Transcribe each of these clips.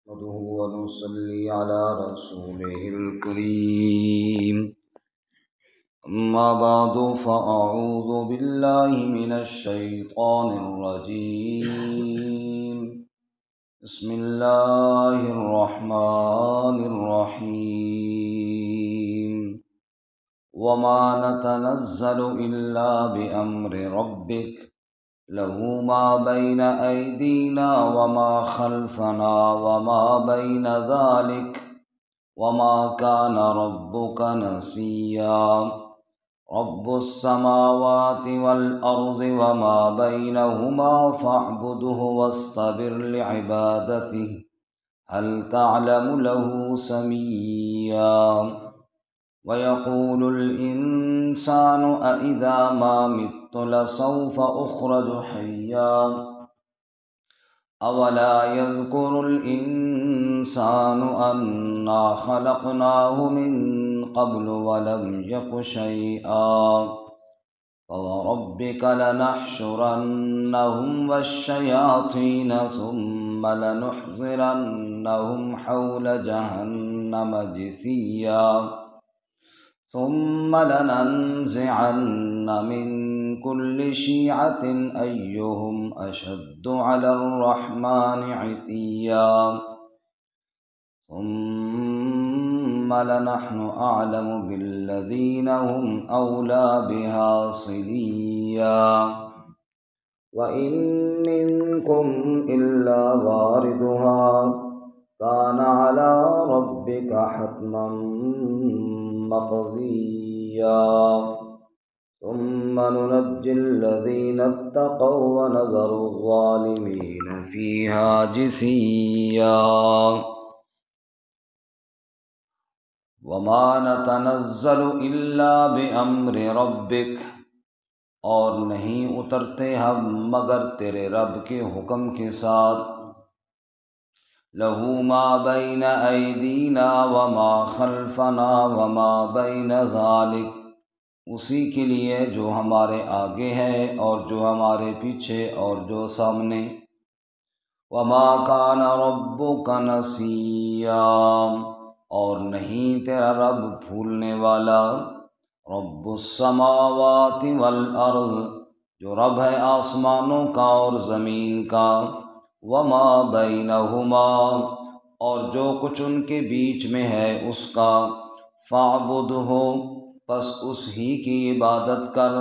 نحمده ونصلي على رسوله الكريم. أما بعد فأعوذ بالله من الشيطان الرجيم. بسم الله الرحمن الرحيم. وما نتنزل إلا بأمر ربك له ما بين أيدينا وما خلفنا وما بين ذلك وما كان ربك نسيا. رب السماوات والأرض وما بينهما فاعبده واصطبر لعبادته هل تعلم له سميا. ويقول الإنسان أإذا ما مت لسوف أخرج حيا. أولا يذكر الإنسان أنا خلقناه من قبل ولم يك شيئا. فوربك لنحشرنهم والشياطين ثم لنحضرنهم حول جهنم جثيا. ثم لننزعن من كل شيعة أيهم أشد على الرحمن عتيا. ثم لنحن أعلم بالذين هم أولى بها صليا. وإن منكم إلا واردها كان على ربك حتما مقضيا. ثم ننجي الذين اتقوا ونذر الظالمين فيها جثيا. وما نتنزل إلا بأمر ربك، اور نہیں اترتے ہم مگر تیرے رب کے حکم کے ساتھ. لہو ما بین ایدینا وما خلفنا وما بین ذالک، اسی کے لیے جو ہمارے آگے ہے اور جو ہمارے پیچھے اور جو سامنے. وما کان ربک نسیا، اور نہیں تیرا رب بھولنے والا. رب السماوات والارض، جو رب ہے آسمانوں کا اور زمین کا. وما بینہما، اور جو کچھ ان کے بیچ میں ہے اس کا. فاعبدہ، پس اس ہی کی عبادت کر.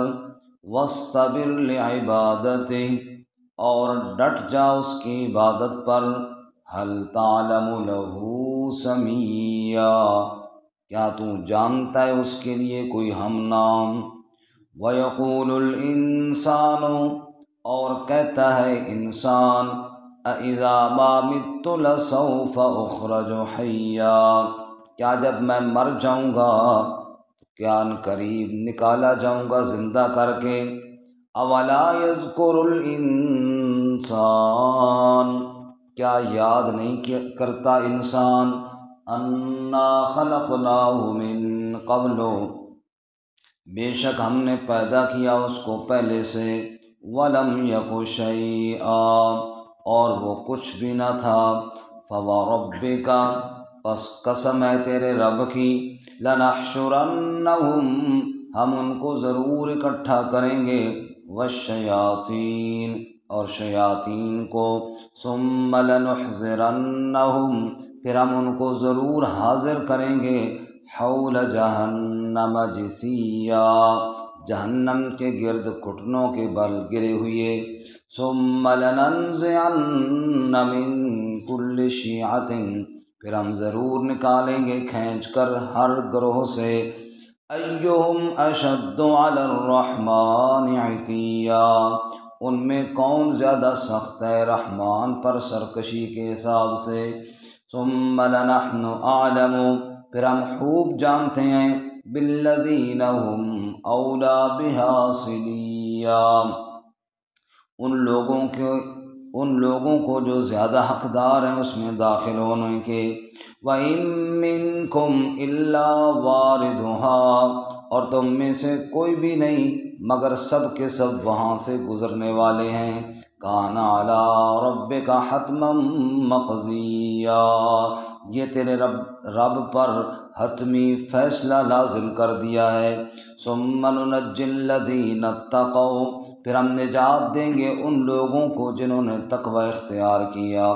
واصطبر لعبادتہ، اور ڈٹ جا اس کی عبادت پر. هل تعلم له سمیا، کیا تو جانتا ہے اس کے لیے کوئی ہم نام. وَيَقُولُ الْإِنسَانُ، اور کہتا ہے انسان. أَإِذَا مَا مِتُّ لَسَوْفَ أُخْرَجُ حَيًّا، کیا جب میں مر جاؤں گا تو کیا قریب نکالا جاؤں گا زندہ کر کے. أَوَلَا يَذْكُرُ الْإِنسَانُ، کیا یاد نہیں کرتا انسان. انا خلقناہ من قبل، بے شک ہم نے پیدا کیا اس کو پہلے سے. ولم یک شیئا، اور وہ کچھ بھی نہ تھا. فوربک، پس قسم ہے تیرے رب کی. لنحشرنہم، ہم ان کو ضرور اکٹھا کریں گے. والشیاطین، اور شیاطین کو. ثم لنحضرنہم، پھر ہم ان کو ضرور حاضر کریں گے. حول جہنم جثیا، جہنم کے گرد گھٹنوں کے بل گرے ہوئے. ثم لننزعن من كل شیعۃ، پھر ہم ضرور نکالیں گے کھینچ کر ہر گروہ سے. ایہم اشد علی الرحمن عتیا، ان میں کون زیادہ سخت ہے رحمان پر سرکشی کے حساب سے. ثم لنحن اعلم، پھر ہم خوب جانتے ہیں. بالذین هم اولی بها صلیا، ان لوگوں کو جو زیادہ حقدار ہیں اس میں داخل ہونے کے. وَإِن مِّنكُمْ إِلَّا وَارِدُهَا، اور تم میں سے کوئی بھی نہیں مگر سب کے سب وہاں سے گزرنے والے ہیں. کان علی ربک حتما مقضیا، یہ تیرے رب پر حتمی فیصلہ لازم کر دیا ہے۔ ثم ننجی الذین اتقوا، پھر ہم نجات دیں گے ان لوگوں کو جنہوں نے تقوی اختیار کیا،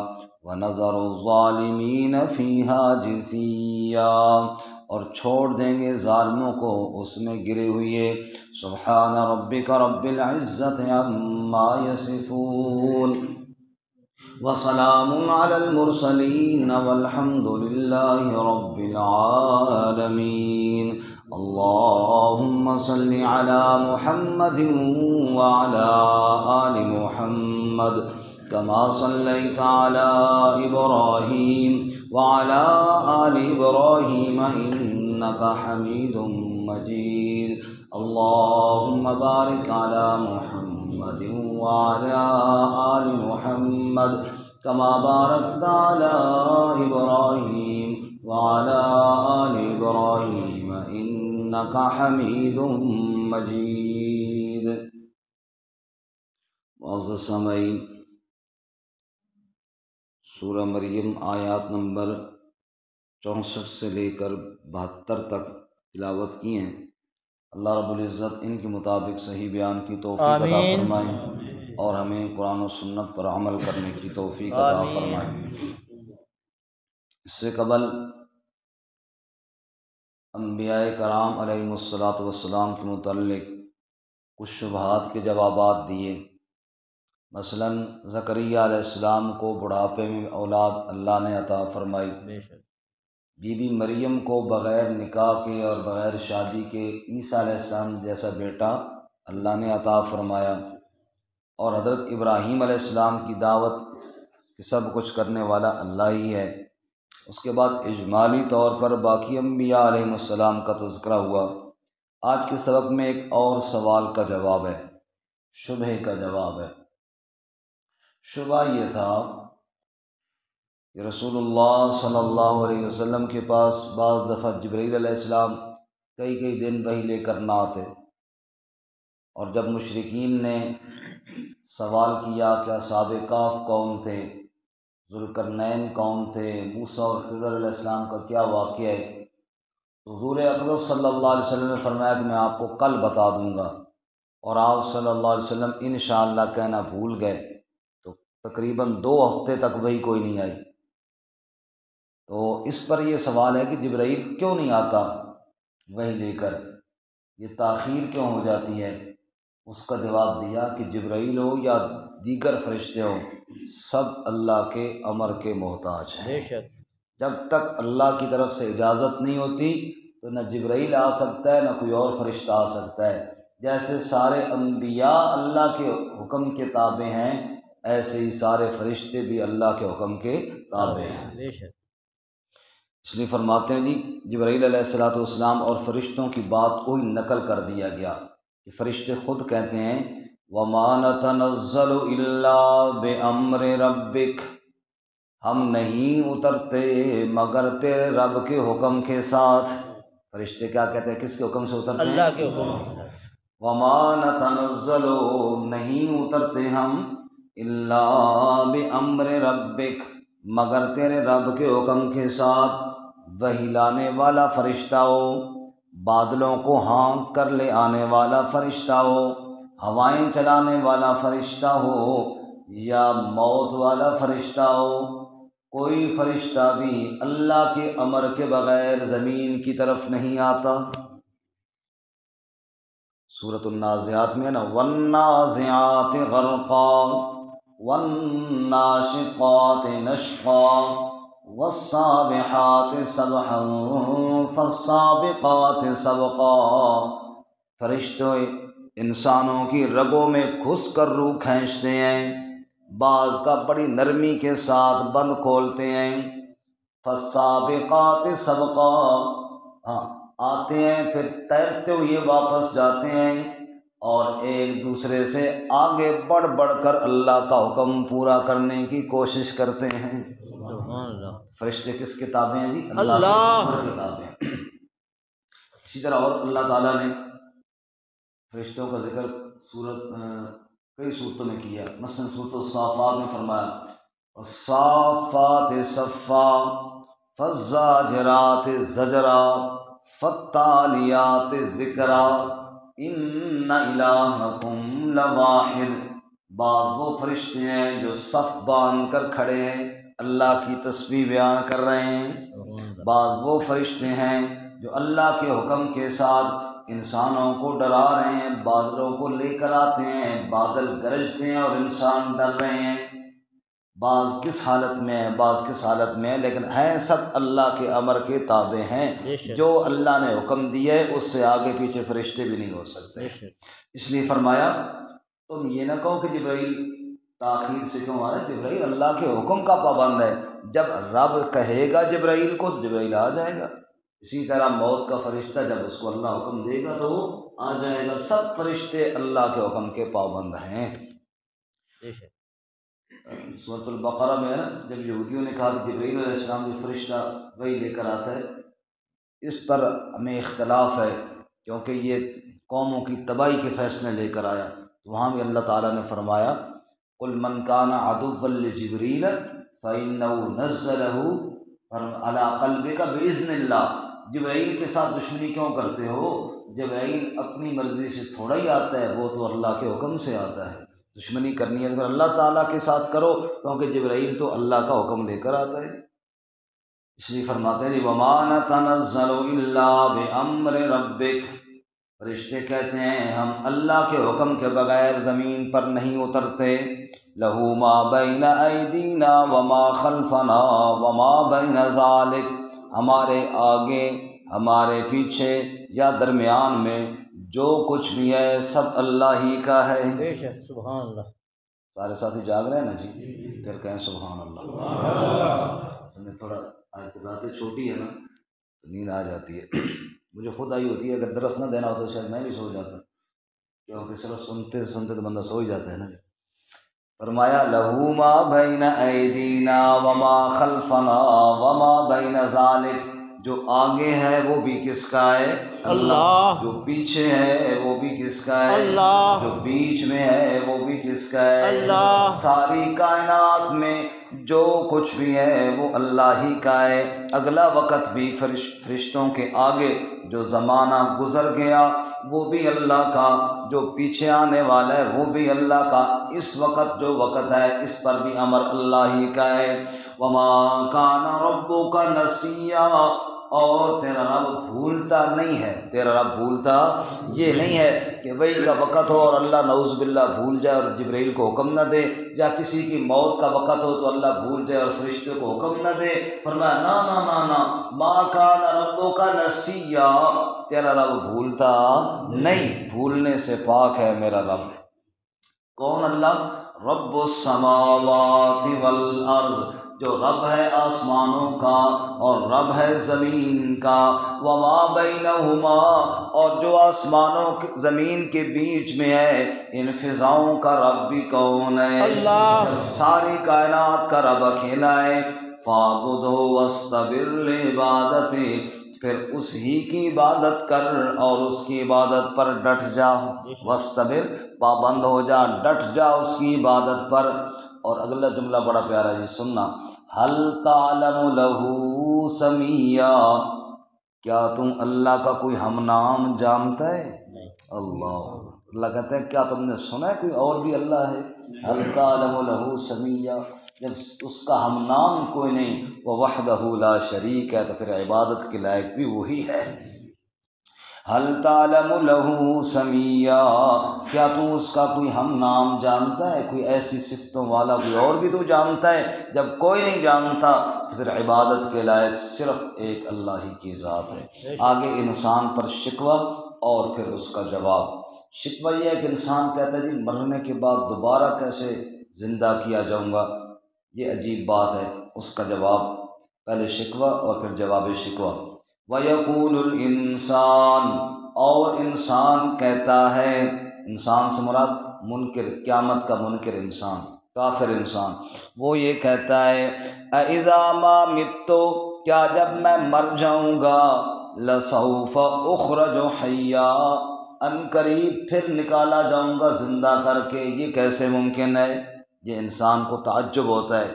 وَنَذَرُ الظَّالِمِينَ فِيهَا جِثِيًّا، اور چھوڑ دیں گے ظالموں کو اس میں گرے ہوئے۔ سبحان ربک رب العزت عما یصفون، وسلام علی المرسلین والحمد للہ رب العالمین۔ اللہم صل علی محمد وعلی آل محمد كما صليت على إبراهيم وعلى آل إبراهيم إنك حميد مجيد۔ اللهم بارك على محمد وعلى آل محمد كما باركت على إبراهيم وعلى آل إبراهيم إنك حميد مجيد۔ معزز سامعین، سورہ مریم آیات نمبر 64 سے لے کر 72 تک تلاوت کی ہیں۔ اللہ رب العزت ان کے مطابق صحیح بیان کی توفیق عطا فرمائیں اور ہمیں قرآن و سنت پر عمل کرنے کی توفیق عطا فرمائیں۔ اس سے قبل انبیاء کرام علیہم الصلاۃ والسلام کے متعلق کچھ شبہات کے جوابات دیے۔ مثلا زکریا علیہ السلام کو بڑھاپے میں اولاد اللہ نے عطا فرمائی، بی بی مریم کو بغیر نکاح کے اور بغیر شادی کے عیسیٰ علیہ السلام جیسا بیٹا اللہ نے عطا فرمایا، اور حضرت ابراہیم علیہ السلام کی دعوت کہ سب کچھ کرنے والا اللہ ہی ہے۔ اس کے بعد اجمالی طور پر باقی انبیاء علیہ السلام کا تذکرہ ہوا۔ آج کے سبق میں ایک اور سوال کا جواب ہے، شبہے کا جواب ہے۔ شبہ یہ تھا کہ رسول اللہ صلی اللہ علیہ وسلم کے پاس بعض دفعہ جبرائیل علیہ السلام کئی دن وحی لے کر نہ آتے، اور جب مشرکین نے سوال کیا کہ اصحاب کہف کون تھے، ذوالقرنین کون تھے، موسیٰ اور خضر علیہ السلام کا کیا واقعہ ہے، تو حضور اقدس صلی اللہ علیہ وسلم نے فرمایا کہ میں آپ کو کل بتا دوں گا، اور آپ صلی اللہ علیہ وسلم انشاءاللہ کہنا بھول گئے، تو تقریباً 2 ہفتے تک وہی کوئی نہیں آئی۔ تو اس پر یہ سوال ہے کہ جبرائیل کیوں نہیں آتا وحی لے کر، یہ تاخیر کیوں ہو جاتی ہے؟ اس کا جواب دیا کہ جبرائیل ہو یا دیگر فرشتے ہوں، سب اللہ کے امر کے محتاج ہیں۔ جب تک اللہ کی طرف سے اجازت نہیں ہوتی تو نہ جبرائیل آ سکتا ہے نہ کوئی اور فرشتہ آ سکتا ہے۔ جیسے سارے انبیاء اللہ کے حکم کے تابع ہیں، ایسے ہی سارے فرشتے بھی اللہ کے حکم کے تابع ہیں۔ اس لیے فرماتے ہیں جبرائیل علیہ السلام اور فرشتوں کی بات کو ہی نقل کر دیا گیا کہ فرشتے خود کہتے ہیں وَمَا نَتَنَزَّلُ إِلَّا بِأَمْرِ رَبِّكَ، ہم نہیں اترتے مگر تیرے رب کے حکم کے ساتھ۔ فرشتے کیا کہتے ہیں، کس کے حکم سے اترتے ہیں؟ اللہ کے حکم سے۔ وَمَا نَتَنَزَّلُ، نہیں اترتے ہم، إِلَّا بِأَمْرِ رَبِّكَ، مگر تیرے رب کے حکم کے ساتھ۔ وحی لانے والا فرشتہ ہو، بادلوں کو ہانک کر لے آنے والا فرشتہ ہو، ہوائیں چلانے والا فرشتہ ہو یا موت والا فرشتہ ہو، کوئی فرشتہ بھی اللہ کے امر کے بغیر زمین کی طرف نہیں آتا۔ سورۃ النازعات میں نا والنازعات غرقا والناشقات نشقا والسابحات سبحا فالسابقات سبقا، فرشتے انسانوں کی رگوں میں گھس کر روح کھینچتے ہیں، بعض کا بڑی نرمی کے ساتھ بند کھولتے ہیں، فالسابقات سبقا، آتے ہیں پھر تیرتے ہوئے واپس جاتے ہیں، اور ایک دوسرے سے آگے بڑھ کر اللہ کا حکم پورا کرنے کی کوشش کرتے ہیں۔ فرشتے کس کے تابع ہیں جی؟ اللہ کے تابع ہیں۔ اسی طرح اور اللہ تعالیٰ نے فرشتوں کا ذکر سورۃ کئی صورتوں میں کیا، مثلا سورۃ الصافات میں فرمایا الصافات صفا فالزاجرات زجرا فالتالیات ذکرا ان الہکم لواحد۔ بعض وہ فرشتے ہیں جو صف باندھ کر کھڑے ہیں، اللہ کی تسبیح بیان کر رہے ہیں۔ بعض وہ فرشتے ہیں جو اللہ کے حکم کے ساتھ انسانوں کو ڈرا رہے ہیں، بادلوں کو لے کر آتے ہیں، بادل گرجتے ہیں اور انسان ڈر رہے ہیں۔ بعض کس حالت میں ہیں، بعض کس حالت میں ہیں، لیکن ہیں سب اللہ کے امر کے تابع ہیں۔ جو اللہ نے حکم دیا ہے اس سے آگے پیچھے فرشتے بھی نہیں ہو سکتے۔ اس لیے فرمایا تم یہ نہ کہو کہ جبرائیل تاخیر سے کیوں آ رہا ہے، جبرائیل اللہ کے حکم کا پابند ہے، جب رب کہے گا جبرائیل کو تو جبرائیل آ جائے گا۔ اسی طرح موت کا فرشتہ جب اس کو اللہ حکم دے گا تو وہ آ جائے گا۔ سب فرشتے اللہ کے حکم کے پابند ہیں۔ سورۃ البقرہ میں جب یہودیوں نے کہا کہ جبرائیل علیہ السلام جو فرشتہ وہی لے کر آتا ہے، اس پر ہمیں اختلاف ہے کیونکہ یہ قوموں کی تباہی کے فیصلے لے کر آیا۔ وہاں بھی اللہ تعالیٰ نے فرمایا قل من کان عدوا لجبریل فإنہ نزلہ علی قلبک بإذن اللہ۔ جبرائیل کے ساتھ دشمنی کیوں کرتے ہو؟ جبرائیل اپنی مرضی سے تھوڑا ہی آتا ہے، وہ تو اللہ کے حکم سے آتا ہے۔ دشمنی کرنی ہے اگر اللہ تعالیٰ کے ساتھ کرو، کیونکہ جبرائیل تو اللہ کا حکم لے کر آتا ہے۔ اس لیے فرماتے ہیں وما نتنزل الا بامر ربک، فرشتے کہتے ہیں ہم اللہ کے حکم کے بغیر زمین پر نہیں اترتے۔ لہ ما بین ایدینا وما خلفنا وما بین ذلک، ہمارے آگے، ہمارے پیچھے یا درمیان میں جو کچھ بھی ہے سب اللہ ہی کا ہے۔ بے شک، سبحان اللہ۔ سارے ساتھی جاگ رہے ہیں نا جی؟ پھر کہیں سبحان اللہ۔ ہمیں تھوڑا آج راتیں چھوٹی ہے نا تو نیند آ جاتی ہے، مجھے خود آئی ہوتی ہے۔ اگر درس نہ دینا ہوتا تو شاید میں بھی سو جاتا، کیونکہ صرف سنتے سنتے تو بندہ سو ہی جاتا ہے نا۔ فرمایا لہو ما بین ایدینا وما خلفنا وما بین ذالک، جو آگے ہے وہ بھی کس کا ہے؟ اللہ۔ جو پیچھے ہے وہ بھی کس کا ہے؟ اللہ۔ جو بیچ میں ہے وہ بھی کس کا ہے؟ اللہ۔ ساری کائنات میں جو کچھ بھی ہے وہ اللہ ہی کا ہے۔ اگلا وقت بھی فرشتوں کے آگے جو زمانہ گزر گیا وہ بھی اللہ کا، جو پیچھے آنے والا ہے وہ بھی اللہ کا، اس وقت جو وقت ہے اس پر بھی امر اللہ ہی کا ہے۔ وما کان ربک نسیا، اور تیرا رب بھولتا نہیں ہے، تیرا رب بھولتا یہ نہیں ہے کہ وہی کا وقت ہو اور اللہ نعوذ باللہ بھول جائے اور جبرائیل کو حکم نہ دے، یا کسی کی موت کا وقت ہو تو اللہ بھول جائے اور فرشتے کو حکم نہ دے۔ فرمایا نا نا نا نا، ما کان ربک نسیا، تیرا رب بھولتا نہیں، بھولنے سے پاک ہے میرا رب۔ کون اللہ؟ رب السماوات والارض، جو رب ہے آسمانوں کا اور رب ہے زمین کا، وما بینہما، اور جو آسمانوں زمین کے بیچ میں ہے، ان فضاؤں کا رب بھی کون ہے؟ اللہ۔ ساری کائنات کا رب اکیلا ہے۔ فاعبدہ واصطبر لعبادتہ، پھر اس ہی کی عبادت کر اور اس کی عبادت پر ڈٹ جا۔ واصطبر، پابند ہو جا، ڈٹ جا اس کی عبادت پر۔ اور اگلا جملہ بڑا پیارا جی، سننا، هل تعلم له سمیا، کیا تم اللہ کا کوئی ہم نام جانتا ہے؟ اللہ کہتے ہیں کیا تم نے سنا ہے کوئی اور بھی اللہ ہے؟ هل تعلم له سمیا، جب اس کا ہم نام کوئی نہیں، وہ وحدہ لا شریک ہے، تو پھر عبادت کے لائق بھی وہی ہے۔ هل تعلم له سمیا، کیا تو اس کا کوئی ہم نام جانتا ہے؟ کوئی ایسی صفتوں والا کوئی اور بھی تو جانتا ہے؟ جب کوئی نہیں جانتا تو پھر عبادت کے لائق صرف ایک اللہ ہی کی ذات ہے۔ آگے انسان پر شکوہ اور پھر اس کا جواب۔ شکوہ یہ ہے کہ انسان کہتا ہے جی مرنے کے بعد دوبارہ کیسے زندہ کیا جاؤں گا، یہ عجیب بات ہے۔ اس کا جواب، پہلے شکوہ اور پھر جواب شکوہ۔ وَيَقُولُ الْإِنسان، اور انسان کہتا ہے، انسان سے مراد منکر، قیامت کا منکر انسان، کافر انسان، وہ یہ کہتا ہے اَإِذَا مَا مِتُّ، کیا جب میں مر جاؤں گا، لَسَوْفَ أُخْرَجُ حَيًّا، ان قریب پھر نکالا جاؤں گا زندہ کر کے، یہ کیسے ممکن ہے؟ یہ انسان کو تعجب ہوتا ہے،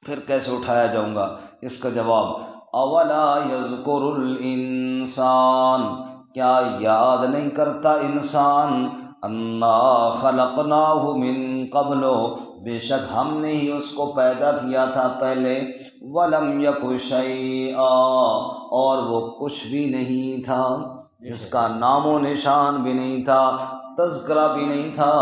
پھر کیسے اٹھایا جاؤں گا؟ اس کا جواب اولا یذکر الانسان، کیا یاد نہیں کرتا انسان، انا خلقناہ من قبل، بے شک ہم نے ہی اس کو پیدا کیا تھا پہلے، ولم یک شیئا، اور وہ کچھ بھی نہیں تھا، جس کا نام و نشان بھی نہیں تھا، تذکرہ بھی نہیں تھا،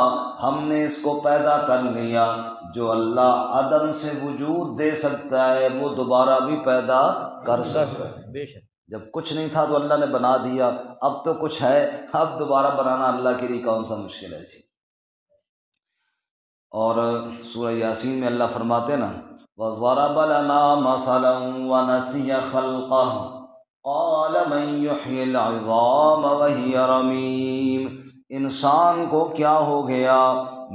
ہم نے اس کو پیدا کر لیا۔ جو اللہ عدم سے وجود دے سکتا ہے وہ دوبارہ بھی پیدا کر سکتا ہے۔ بے شک جب کچھ نہیں تھا تو اللہ نے بنا دیا، اب تو کچھ ہے، اب دوبارہ بنانا اللہ کے لیے کون سا مشکل ہے جی۔ اور سورہ یاسین میں اللہ فرماتے نا وَضَرَبَ لَنَا مَثَلًا وَنَسِيَ خَلْقَهُ قَالَ مَن يُحْيِي الْعِظَامَ وَهِيَ رَمِيمٌ، انسان کو کیا ہو گیا،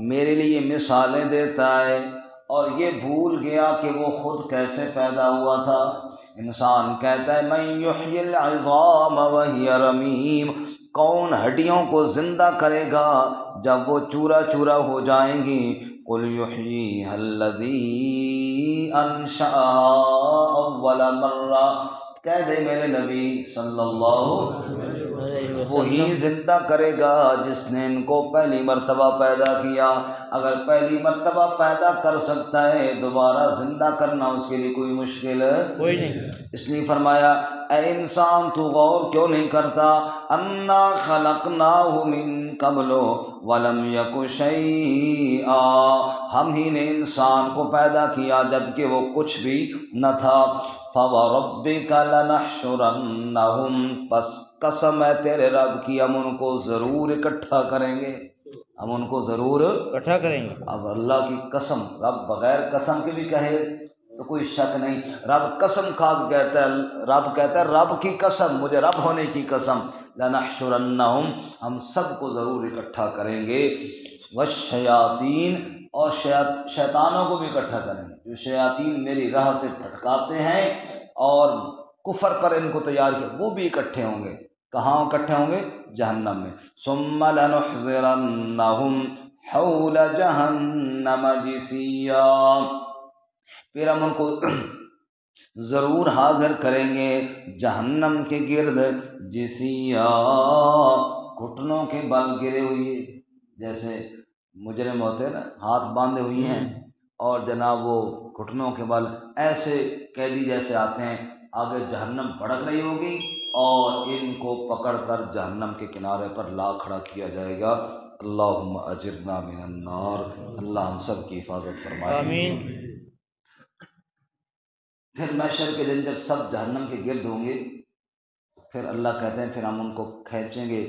میرے لیے مثالیں دیتا ہے اور یہ بھول گیا کہ وہ خود کیسے پیدا ہوا تھا۔ انسان کہتا ہے من یحیی العظام وہی رمیم، کون ہڈیوں کو زندہ کرے گا جب وہ چورا چورا ہو جائیں گی؟ قل یحییھا الذی انشأھا اول مرہ، کہہ دے میرے نبی صلی اللہ، وہی زندہ کرے گا جس نے ان کو پہلی مرتبہ پیدا کیا۔ اگر پہلی مرتبہ پیدا کر سکتا ہے دوبارہ زندہ کرنا اس کے لیے کوئی مشکل کوئی نہیں۔ اس لیے فرمایا اے انسان تو غور کیوں نہیں کرتا، انا خلقناہ من قبل ولم یک شیئا، ہم ہی نے انسان کو پیدا کیا جبکہ وہ کچھ بھی نہ تھا۔ فوربک لنحشرنہم، پس قسم ہے تیرے رب کی ہم ان کو ضرور اکٹھا کریں گے، ہم ان کو ضرور اکٹھا کریں گے۔ اب اللہ کی قسم، رب بغیر قسم کے بھی کہے تو کوئی شک نہیں، رب قسم کھا کے کہتا ہے، رب کہتا ہے رب کی قسم، مجھے رب ہونے کی قسم، لنحشرنہم، ہم سب کو ضرور اکٹھا کریں گے، والشیاطین، اور شیطانوں کو بھی اکٹھا کریں گے، جو شیاطین میری راہ سے بھٹکاتے ہیں اور کفر پر ان کو تیار کیا، وہ بھی اکٹھے ہوں گے۔ کہاں اکٹھے ہوں گے؟ جہنم میں۔ ثم لنحضرنہم حول جہنم جثیا، پھر ہم ان کو ضرور حاضر کریں گے جہنم کے گرد، جثیا، گھٹنوں کے بل گرے ہوئے، جیسے مجرم ہوتے ہیں نا، ہاتھ باندھے ہوئی ہیں اور جناب وہ گھٹنوں کے بل، ایسے قیدی جیسے آتے ہیں، آگے جہنم بھڑک رہی ہوگی اور ان کو پکڑ کر جہنم کے کنارے پر لا کھڑا کیا جائے گا۔ اللہم اجرنا من النار، اللہ ہم سب کی حفاظت فرمائے آمین۔ پھر محشر کے دن جب سب جہنم کے گرد ہوں گے پھر اللہ کہتے ہیں پھر ہم ان کو کھینچیں گے،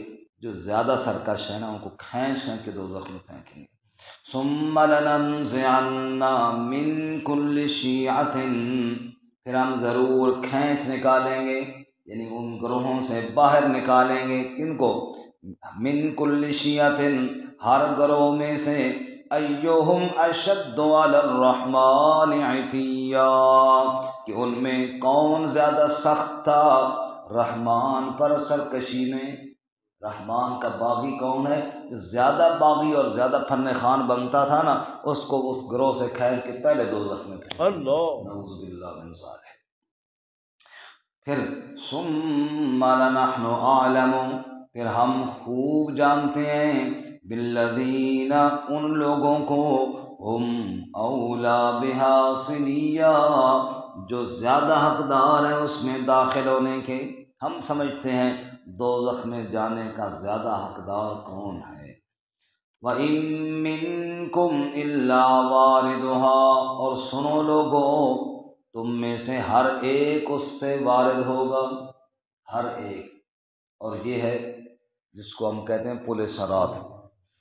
جو زیادہ سرکش ہیں نا ان کو کھینچ کھینچ کے دوزخ میں پھینکیں گے۔ ثم لننزعن من كل شیعۃ، پھر ہم ضرور کھینچ نکالیں گے، یعنی ان گروہوں سے باہر نکالیں گے، کن کو؟ من کل شیعۃ، ہر گروہ میں سے، ایہم اشد علی الرحمن عتیا، کہ ان میں کون زیادہ سخت تھا رحمان پر سرکشی میں۔ رحمان کا باغی کون ہے؟ جو زیادہ باغی اور زیادہ فن خوان بنتا تھا نا اس کو اس گروہ سے کھینچ کے پہلے دوزخ میں پھینک، اللہ، نعوذ باللہ من ذالک۔ پھر ثم لنحن اعلم، پھر ہم خوب جانتے ہیں، بالذین، ان لوگوں کو، ہم اولا بہا صلیا، جو زیادہ حقدار ہیں اس میں داخل ہونے کے، ہم سمجھتے ہیں دوزخ میں جانے کا زیادہ حقدار کون ہے۔ وَإِن مِّنكُمْ إِلَّا وَارِدُهَا، اور سنو لوگو، تم میں سے ہر ایک اس سے وارد ہوگا، ہر ایک، اور یہ ہے جس کو ہم کہتے ہیں پل صراط،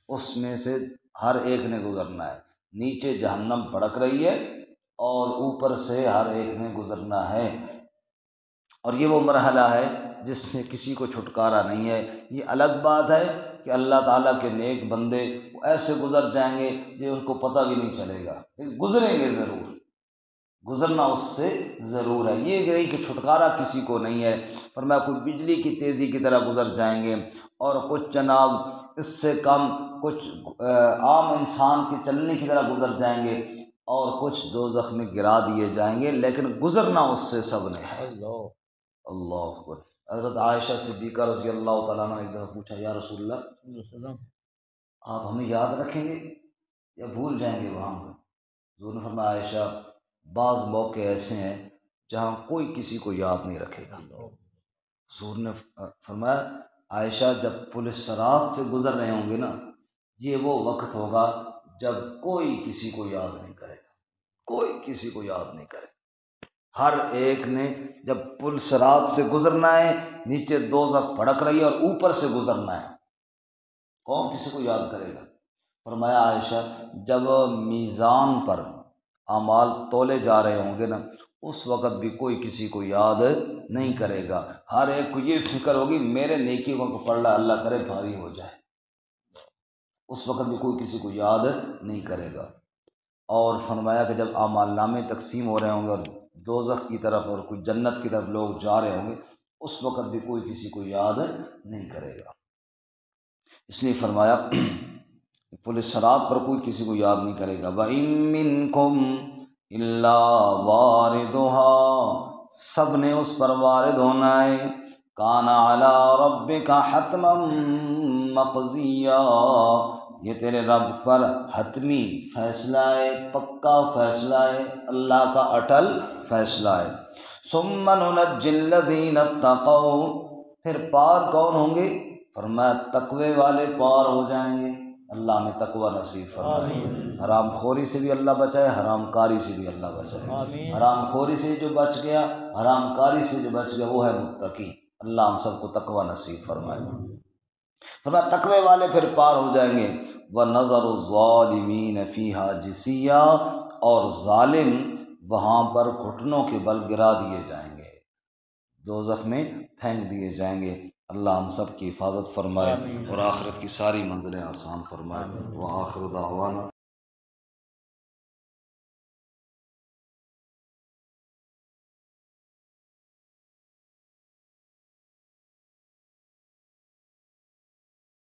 اس میں سے ہر ایک نے گزرنا ہے، نیچے جہنم بھڑک رہی ہے اور اوپر سے ہر ایک نے گزرنا ہے، اور یہ وہ مرحلہ ہے جس سے کسی کو چھٹکارا نہیں ہے۔ یہ الگ بات ہے کہ اللہ تعالیٰ کے نیک بندے ایسے گزر جائیں گے کہ ان کو پتہ بھی نہیں چلے گا، گزریں گے ضرور، گزرنا اس سے ضرور ہے، یہ نہیں کہ چھٹکارا کسی کو نہیں ہے، فرمایا کوئی بجلی کی تیزی کی طرح گزر جائیں گے، اور کچھ جناب اس سے کم، کچھ عام انسان کے چلنے کی طرح گزر جائیں گے، اور کچھ دوزخ میں گرا دیے جائیں گے، لیکن گزرنا اس سے سب نے ہے۔ اللہ اکبر۔ حضرت عائشہ صدیقہ رضی اللہ تعالیٰ عنہ نے ایک دفعہ پوچھا، یا رسول اللہ آپ ہمیں یاد رکھیں گے یا بھول جائیں گے وہاں پر؟ حضور نے فرمایا عائشہ بعض موقع ایسے ہیں جہاں کوئی کسی کو یاد نہیں رکھے گا۔ حضور نے فرمایا عائشہ جب پولیس صراط سے گزر رہے ہوں گے نا، یہ وہ وقت ہوگا جب کوئی کسی کو یاد نہیں کرے گا، کوئی کسی کو یاد نہیں کرے گا۔ ہر ایک نے جب پل صراط سے گزرنا ہے، نیچے دوزخ بھڑک رہی ہے اور اوپر سے گزرنا ہے، کون کسی کو یاد کرے گا؟ فرمایا عائشہ جب میزان پر اعمال تولے جا رہے ہوں گے نا، اس وقت بھی کوئی کسی کو یاد نہیں کرے گا۔ ہر ایک کو یہ فکر ہوگی میرے نیکیوں کو پڑھ لا، اللہ کرے بھاری ہو جائے، اس وقت بھی کوئی کسی کو یاد نہیں کرے گا۔ اور فرمایا کہ جب اعمال نامے تقسیم ہو رہے ہوں گے اور دوزخ کی طرف اور کوئی جنت کی طرف لوگ جا رہے ہوں گے، اس وقت بھی کوئی کسی کو یاد نہیں کرے گا۔ اس لیے فرمایا پولیس صراط پر کوئی کسی کو یاد نہیں کرے گا۔ وَإِن مِّنكُمْ إِلَّا وَارِدُهَا، سب نے اس پر وارد ہونا ہے۔ كَانَ عَلَىٰ رَبِّكَ حَتْمًا مَّقْضِيًّا، یہ تیرے رب پر حتمی فیصلہ ہے، پکا فیصلہ ہے، اللہ کا اٹل فیصلہ ہے۔ ثُمَّ نُنَجِّي الَّذِينَ اتَّقَوْا، پھر پار کون ہوں گے؟ فرمایا تقوی والے پار ہو جائیں گے۔ اللہ ہمیں تقوی نصیب فرمائے، حرام خوری سے بھی اللہ بچائے، حرام کاری سے بھی اللہ بچائے۔ حرام خوری سے جو بچ گیا، حرام کاری سے جو بچ گیا، وہ ہے متقی۔ اللہ ہم سب کو تقوی نصیب فرمائے۔ فرمایا تقوی والے پھر پار ہو جائیں گے۔ وَنَذَرُ الظَّالِمِينَ فِيهَا جِثِيًّا، اور ظالم وہاں پر گھٹنوں کے بل گرا دیے جائیں گے، دوزخ میں پھینک دیے جائیں گے۔ اللہ ہم سب کی حفاظت فرمائے اور آخرت کی ساری منزلیں آسان فرمائے۔ وآخر دعوانا